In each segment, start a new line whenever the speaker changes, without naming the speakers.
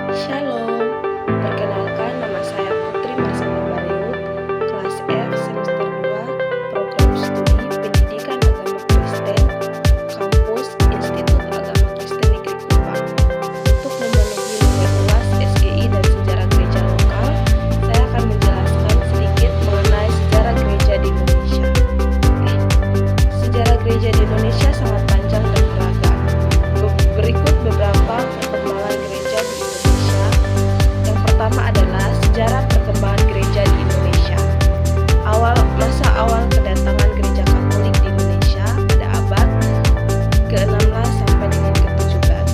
Shalom, perkenalkan nama saya Putri Marsana Bariut, kelas F semester 2, program studi Pendidikan Agama Kristen, kampus Institut Agama Kristen Negeri Kupang. Untuk memenuhi nilai UAS, SGI, dan sejarah gereja lokal, saya akan menjelaskan sedikit mengenai sejarah gereja di Indonesia. Sejarah gereja di Indonesia sangat panjang dan beragam. Berikut beberapa perkembangan gereja di Indonesia. Yang pertama adalah sejarah perkembangan gereja di Indonesia. Masa awal kedatangan gereja Katolik di Indonesia pada abad ke-16 sampai dengan ke-17.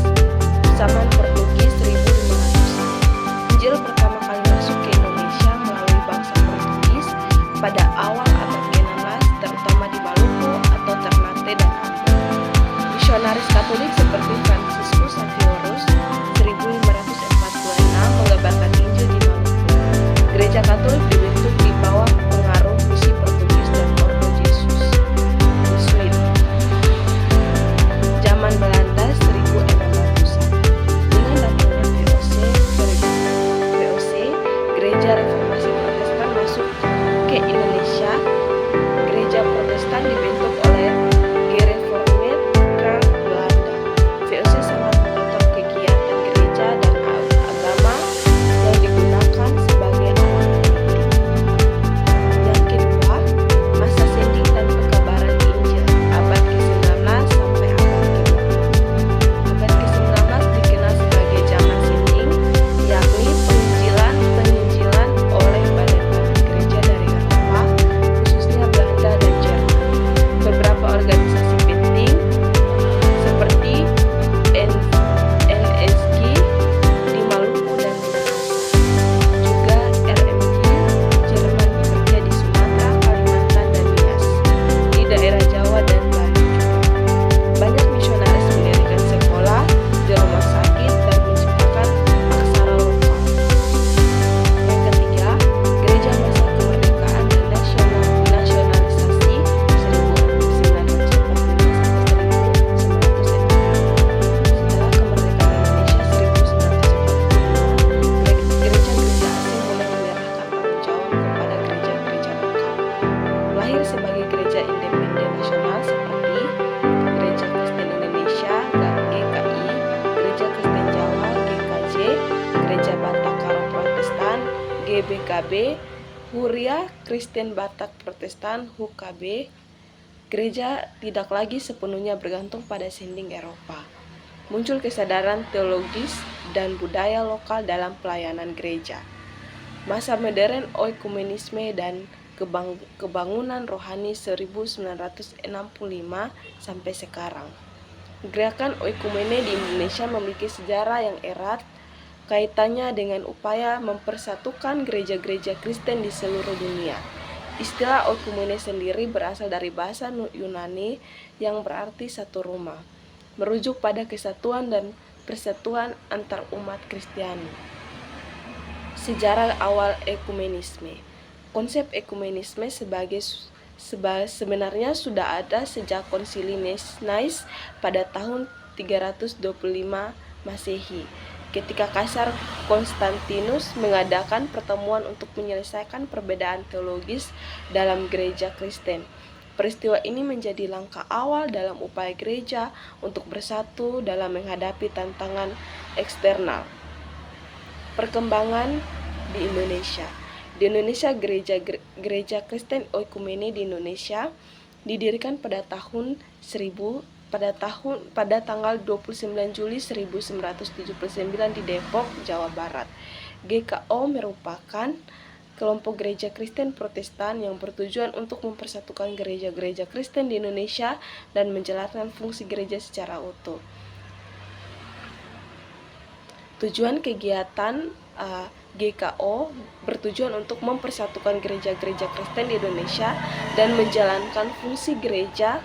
Zaman Portugis 1500-an. Injil pertama kali masuk ke Indonesia melalui bangsa Portugis pada awal abad ke-16, terutama di Maluku atau Ternate dan Ambon. Misionaris Katolik seperti Franciscus Xavier 1546 mengabarkan Injil di Maluku. Gereja Katolik dibentuk di bawah pengaruh misi Portugis dan Ordo Jesus Jesuit. Zaman Belanda 1600-an. Dengan datangnya VOC, Gereja Reformasi Protestan masuk ke Indonesia. Gereja Protestan dibentuk oleh Gereformeerd Kerk Belanda. VOC sangat mengatur kegiatan gereja dan agama yang digunakan sebagai alat politik. Yang kedua, masa sending dan pekabaran Injil, abad ke-19 sampai abad ke-20. Abad ke-19 dikenal sebagai zaman sending, yakni penginjilan oleh badan-badan gereja dari Eropa, khususnya Belanda dan Jerman. Beberapa organisasi penting seperti NSG di Maluku dan Minahasa, juga RMG Jerman bekerja di Sumatera, Kalimantan, dan Nias, di daerah Jawa dan Bali juga. Banyak misionaris mendirikan sekolah di rumah sakit dan menciptakan aksara lokal. Yang ketiga, gereja masa kemerdekaan dan nasionalisasi 1945 sampai 1945. Setelah kemerdekaan Indonesia 1945, gereja-gereja asing mulai menyerahkan tanggung jawab kepada gereja-gereja lokal. Lahir sebagai gereja independen nasional seperti Gereja Kristen Indonesia (GKI), Gereja Kristen Jawa (GKJ), Gereja Batak Karo Protestan (GBKB), Huria Kristen Batak Protestan (HUKB). Gereja tidak lagi sepenuhnya bergantung pada sending Eropa. Muncul kesadaran teologis dan budaya lokal dalam pelayanan gereja. Masa modern oikumenisme dan kebangunan rohani 1965 sampai sekarang. Gerakan oikumene di Indonesia memiliki sejarah yang erat kaitannya dengan upaya mempersatukan gereja-gereja Kristen di seluruh dunia. Istilah oikumene sendiri berasal dari bahasa Yunani yang berarti satu rumah, merujuk pada kesatuan dan persatuan antar umat Kristiani. Sejarah awal ekumenisme. Konsep ekumenisme sebenarnya sudah ada sejak Konsili Nice pada tahun 325 Masehi, ketika Kaisar Konstantinus mengadakan pertemuan untuk menyelesaikan perbedaan teologis dalam gereja Kristen. Peristiwa ini menjadi langkah awal dalam upaya gereja untuk bersatu dalam menghadapi tantangan eksternal. Perkembangan di Indonesia. Di Indonesia, gereja Kristen Oikumene di Indonesia didirikan pada tanggal 29 Juli 1979 di Depok, Jawa Barat. GKO merupakan kelompok gereja Kristen Protestan yang bertujuan untuk mempersatukan gereja-gereja Kristen di Indonesia dan menjalankan fungsi gereja secara utuh. Tujuan kegiatan GKO bertujuan untuk mempersatukan gereja-gereja Kristen di Indonesia dan menjalankan fungsi gereja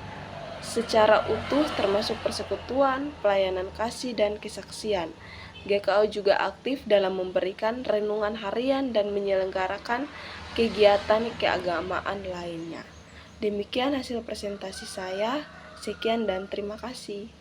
secara utuh, termasuk persekutuan, pelayanan kasih, dan kesaksian. GKO juga aktif dalam memberikan renungan harian dan menyelenggarakan kegiatan keagamaan lainnya. Demikian hasil presentasi saya. Sekian dan terima kasih.